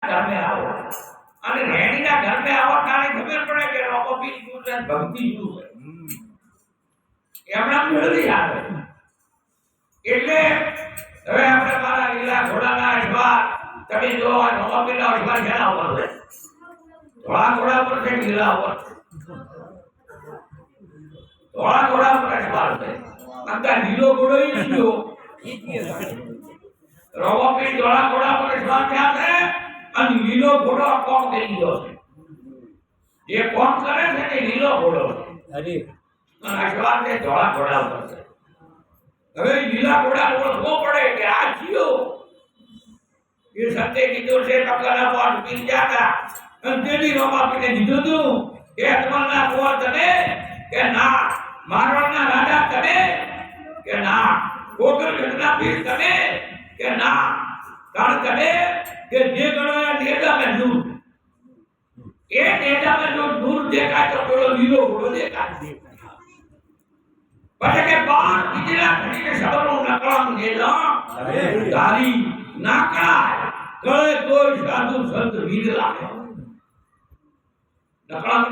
घर में आओ અને રેણીના ઘર में આવો તારે ખબર પડે કે રોકોપી ગુજરાત ભક્તિ શું છે એમના મેળવી આવે એટલે હવે આપણે મારા લીલા ઘોડાના અજવાર તમે જો આ રોકોપીના અજવાર જેના ઉપર છે ધોળા ઘોડા પર છે લીલા ઉપર ધોળા ઘોડા પર અજવાર છે અંકા લીલો ઘોડો ઈ થયો રોકોપી ધોળા ઘોડા પર અજવાર થયા છે અને લીલો ઘોડો કોણ કરી ગયો છે જે કોણ કરે છે તે લીલો ઘોડો છે અને અજવાર તે ધોળા ઘોડા ઉપર છે હવે લીલા ઘોડા ઓળખવો પડે કે આ જીઓ એ સત્ય કીધું છે ટકલા પાસ પી જાતા અને તેની રોમાપીને કીધું તું કે અકબરના કુંવર તમે કે ના મારવાડના રાજા તમે કે ના ગોકળગઢના પીર તમે કે ના કારણ તમે કે જે ગણો નેજા में नूर એ નેજા में जो नूर દેખાય તો પેલો લીલો ઘોડો દેખાય પછી કે બાર બીજડા ઘડીને સબરનો નકળામ નેજા તારી નાકળાય ગળે કોઈ સાધુ સંત વીર લાગે નકળામ